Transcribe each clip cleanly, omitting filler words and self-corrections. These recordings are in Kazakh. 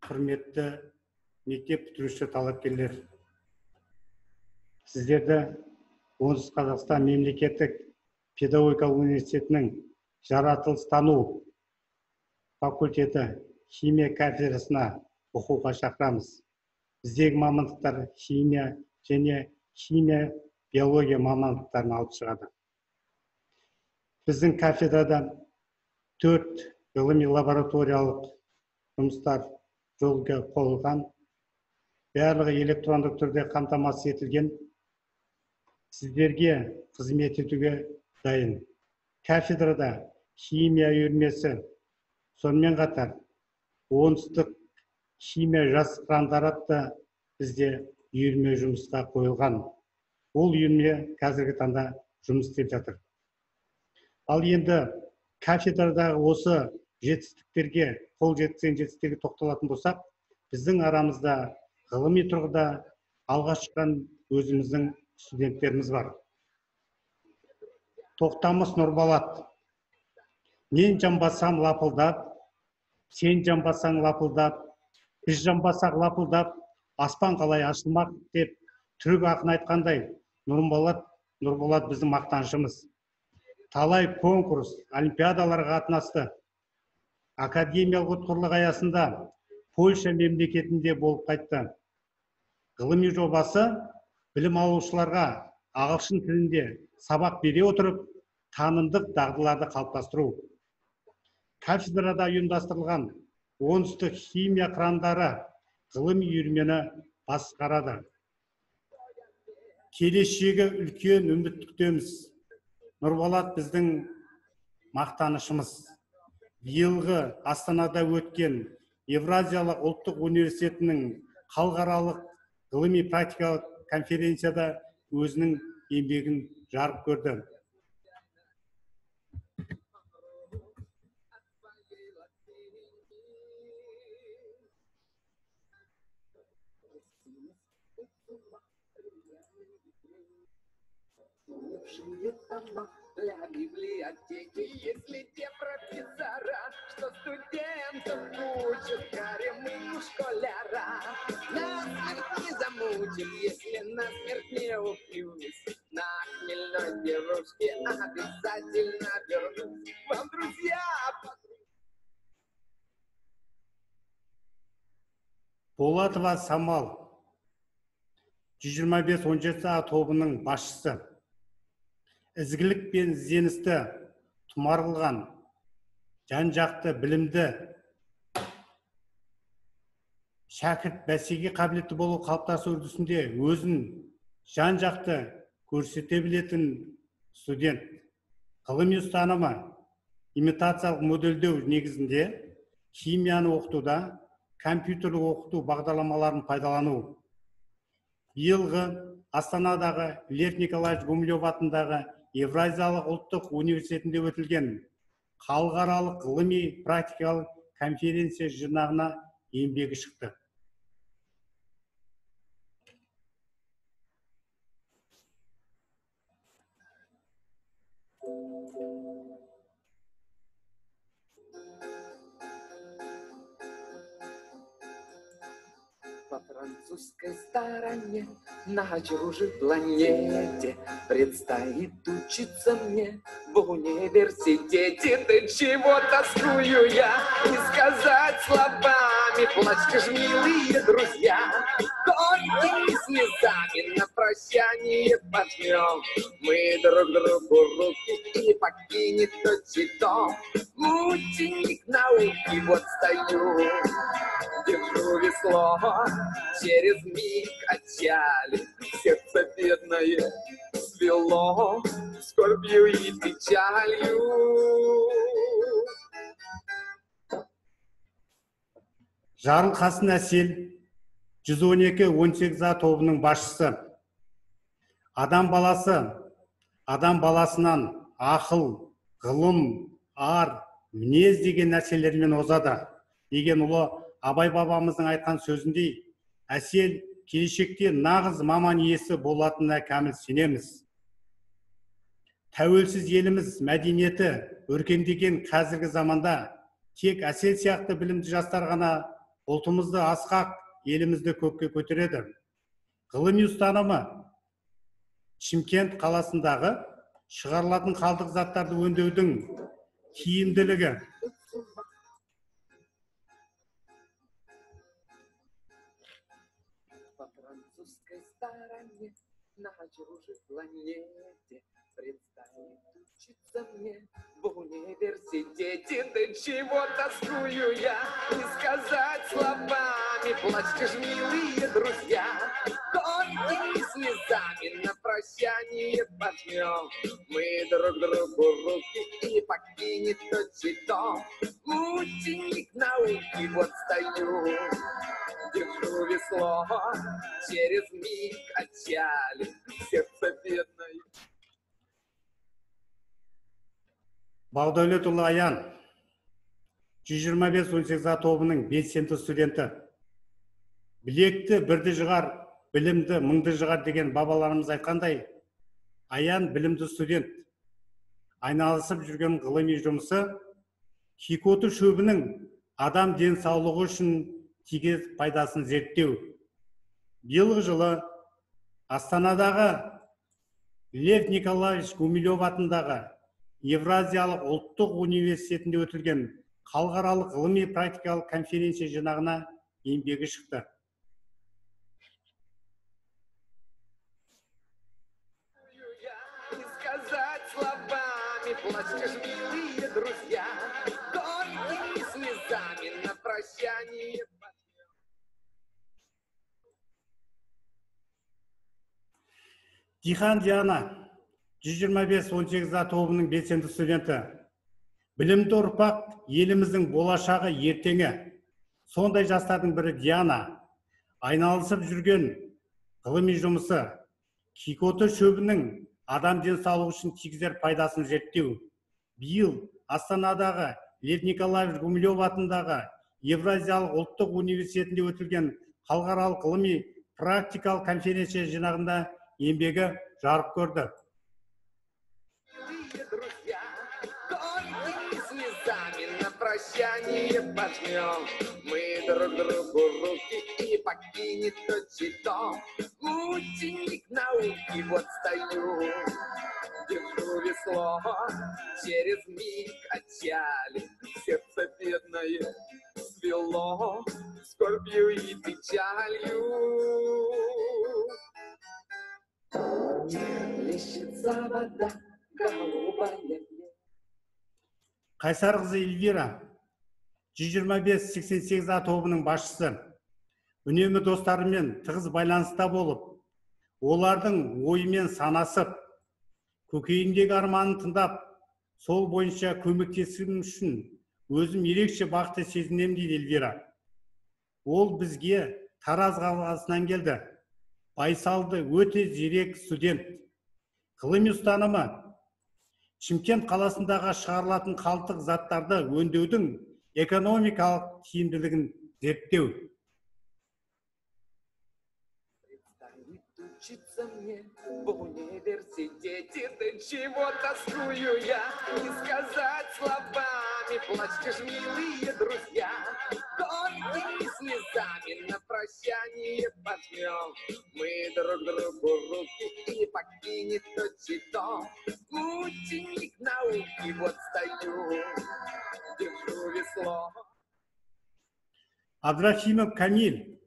құрметті мектеп бітіруші талапкерлер. Сіздерді оңтүстік Қазақстан мемлекеттік педагогикалық университетінің жаратылыстану факультеті химия кафедрасына оқуға шақырамыз. Біздегі мамандықтар химия және химия биология мамандықтарын алып шығады. Біздің кафедрада 4 ғылыми лабораториялық жұмыстар жолға қойылған, барлығы электрондық түрде қамтамасыз етілген, сіздерге қызмет етуге дайын. Кафедрада химия үйірмесі, сонымен қатар оңтүстік химия жас қырандары атты бізде үйірме жұмысқа қойылған. Ол үйірме қазіргі таңда жұмыс істеп жатыр. Ал енді кафедрадағы осы жетістіктерге, қол жеткізген жетістіктерге тоқталатын болсақ, біздің арамызда ғылыми тұрғыда алға шыққан өзіміздің студенттеріміз бар. Тоқтамыс Нұрболат: мен жамбасам лапылдап, сен жамбасаң лапылдап, біз жамбасақ лапылдап, аспан қалай ашылмақ деп түрік ақын айтқандай, Нұрболат біздің мақтанышымыз. Талай конкурс, олимпиадаларға қатынасты. Академиялық ұтқырлық аясында Польша мемлекетінде болып қайтты. Ғылыми жобасы білім алушыларға ағылшын тілінде сабақ бере отырып, танымдық дағдыларды қалыптастыру. Кафедрада ұйымдастырылған оңтүстік химия қырандары ғылыми үйірмені басқарады. Келешегі үлкен үміт күтеміз. Нұрболат біздің мақтанышымыз. Биылғы Астанада өткен Евразиялық ұлттық университетінің халықаралық ғылыми практикалық конференцияда өзінің еңбегін жарық көрді. Для библиотеки, если те профессора, что студентов учат, корем школяра. Насмерть не замучим, если насмерть не упьюсь. На хмельной девушке обязательно вернусь. Вам, друзья! Болатова Самал, 125-17 тобының басшысы. Ізгілік пен ізденісті тұмарылған, жан-жақты білімді, шәкірт бәсекеге қабілетті болу қалыптасу үрдісінде өзін жан-жақты көрсете білетін студент. Ғылыми ұстанымы имитациялық модельдеу негізінде химияны оқытуда компьютерлік оқыту бағдарламаларын пайдалану. Биылғы Астанадағы Лев Николаевич Гумилев атындағы Евразиялық ұлттық университетінде өтілген халықаралық ғылыми практикалық конференция жинағына еңбегі шықты. По французской стороне, на чужой планете, предстоит учиться мне в университете. Ты чего тоскую я, не сказать словами, плачьте ж, милые друзья, горькими слезами на прощание пожмем мы друг другу руки, и покинет тот дом. Мученик науки, вот стою, держу весло, через миг отчали, сердце бедное свело скорбью и печалью. Жарылқасын Әсел, 112-18 тобының басшысы. Адам баласынан ақыл, ғылым, ар, мінез деген нәрселермен озады деген ұлы Абай бабамыздың айтқан сөзіндей, Әсел келешекте нағыз маман иесі болатынына кәміл сенеміз. Тәуелсіз еліміз мәдениеті өркендеген қазіргі заманда тек Әсел сияқты білімді жастар ғана ұлтымызды асқақ, елімізді көкке көтереді. Ғылыми ұстанымы Шымкент қаласындағы шығарылатын қалдық заттарды өңдеудің тиімділігі. По французской стороне на чужой планете предстоит учиться мне в университете. Да чего тоскую я, не сказать словами. Плачьте ж, милые друзья, горькими слезами на прощание пожмем мы друг другу руки, и покинет то. Ученик науки, вот стою, держу весло, через миг отчалит сердце бедное. Бақдәулетұлы Аян, 125-18 тобының белсенді студенті. Білекті бірді жығар, білімді мыңды жығар деген бабаларымыз айтқандай, Аян білімді студент. Айналысып жүрген ғылыми жұмысы кикоты шөбінің адам денсаулығы үшін тигез пайдасын зерттеу. Биылғы жылы Астанадағы Лев Николаевич Гумилев атындағы Евразиялық ұлттық университетінде өтілген халықаралық ғылыми практикалық конференция жинағына еңбегі шықты. Не сказать словами, плачьте ж, милые друзья, горькими слезами на прощание. Дихан Диана, 125-18 тобының белсенді студенті. Білімді ұрпақ еліміздің болашағы ертеңі. Сондай жастардың бірі Диана. Айналысып жүрген ғылыми жұмысы кикоты шөбінің адам денсаулығы үшін тигізер пайдасын зерттеу. Биыл Астанадағы Лев Николаевич Гумилев атындағы Евразиялық ұлттық университетінде өтілген халықаралық ғылыми практикалық конференция жинағында еңбегі жарық көрді. Друзья, горькими слезами на прощание пожмем мы друг другу руки, и покинет то. Ученик науки, вот стою, держу весло, через миг отчалит сердце бедное, свело скорбью и печалью. Плещется вода голубая. Қайсарқызы Эльвира, 125-88 тобының басшысы. Үнемі достарымен тығыз байланыста болып, олардың ойымен санасып, көкейіндегі арманын тыңдап, сол бойынша көмектесім үшін өзім ерекше бақытты сезінемін дейді Эльвира. Ол бізге Тараз қаласынан келді. Байсалды, өте зерек студент. Ғылыми ұстанымы Шымкент қаласындағы шығарылатын қалдық заттарды өңдеудің экономикалық тиімділігін зерттеу. Предстоит учиться мне в университете, да чего тоскую я, не сказать словами. Плачьте ж, милые друзья, горькими слезами на прощание пожмем мы друг другу руки, и покинет то. Ученик науки, вот стою, держу весло. Абдрахимов Камил,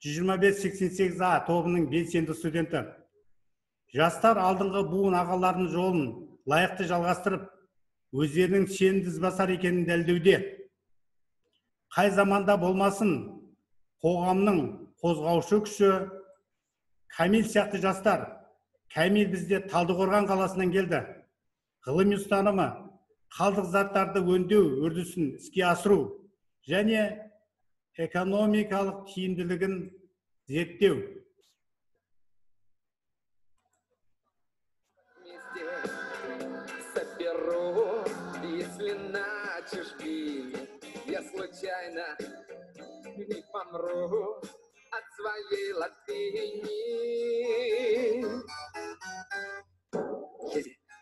125-88 тобының белсенді студенті. Жастар алдыңғы буын ағаларының жолын лайықты жалғастырып, өздерінің сенімді ізбасар екенін дәлелдеуде. Қай заманда болмасын, қоғамның қозғаушы күші Камил сияқты жастар. Камил бізде Талдықорған қаласынан келді. Ғылыми ұстанымы қалдық заттарды өңдеу үрдісін іске асыру және экономикалық тиімділігін зерттеу. Соберу, если на чужбине я случайно не помру от своей латыни.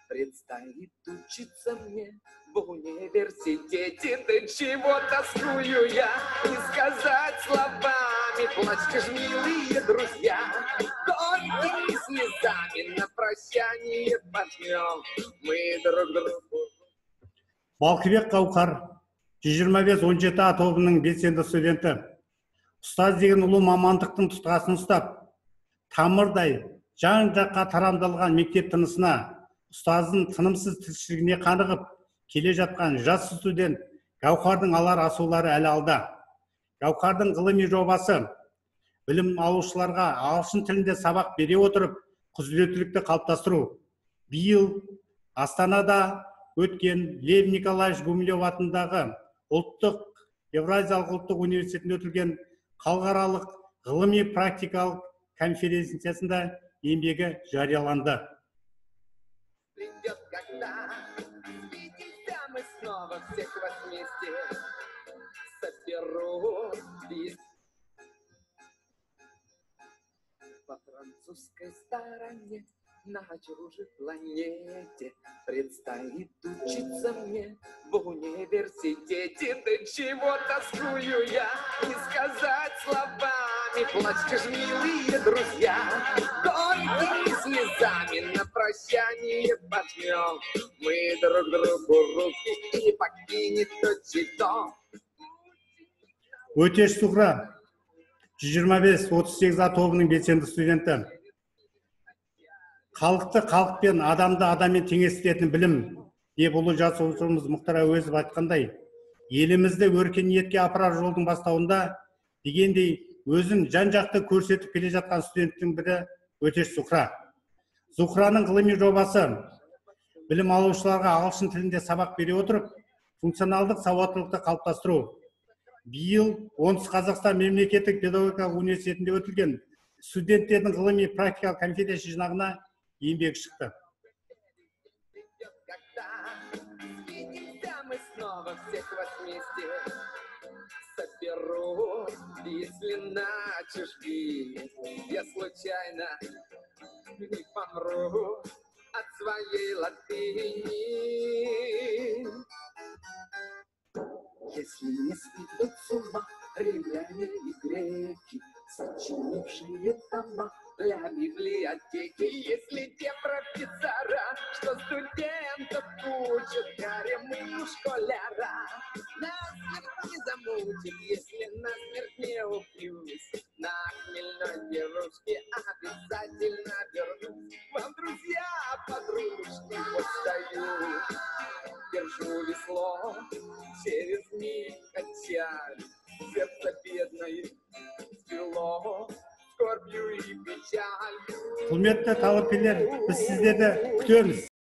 Предстоит учиться мне в университете, да чего тоскую я, не сказать плачьте ж, милые друзья, горькими слезами на прощание пожмем мы друг другу. Балқыбек Қауқар, 125-17 А тобының белсенді студенті. Ұстаз деген ұлы мамандықтың тұтқасын ұстап, тамырдай жан-жаққа тарамдалған мектеп тынысына, ұстаздың тынымсыз тіршілігіне қанығып келе жатқан жас студент Гауһардың алар асулары әлі алда. Гауһардың ғылыми жобасы білім алушыларға ағылшын тілінде сабақ бере отырып, құзыреттілікті қалыптастыру. Биыл Астанада өткен Лев Николаевич Гумилев атындағы Евразиялық ұлттық университетінде өтілген халықаралық ғылыми практикалық конференциясында еңбегі жарияланды. Придет, когда встретимся мы снова всех вас вместе. Соберу по французской стороне на чужой планете. Предстоит учиться мне в университете. Да чего тоскую я, не сказать словами. Плачьте ж, милые друзья, горькими слезами на прощание пожмем мы друг другу руки и покинет то. Өтеш Сұхра, 125-38 А тобының белсенді студенті. Халықты халықпен, адамды адаммен теңестіретін білім деп ұлы жазушымыз Мұхтар Әуезов айтқандай, елімізді өркениетке апарар жолдың бастауында дегендей өзін жан-жақты көрсетіп келе жатқан студенттің бірі Өтеш Сұхра. Сұхраның ғылыми жобасы білім алушыларға ағылшын тілінде сабақ бере отырып, функционалдық сауаттылықты қалыптастыру. Биыл Оңтүстік Қазақстан мемлекеттік педагогикалық университетінде өтілген студенттердің ғылыми практикалық конференция жинағына еңбек шықты. Соберу, если на чужбине я случайно не помру от своей латыни. Если не сведут с ума римляне и греки, сочинившие тома для библиотеки, если те профессора, что студентов учат, гарем школяра, насмерть не замутим, если насмерть не упьюсь, на хмельной девушке обязательно вернусь. Вам, друзья, подружки, вот стою, держу весло, через них качали, сердце бедное свело, скорбью и печалью. Құрметті талапкерлер, біз сіздерді күтеміз.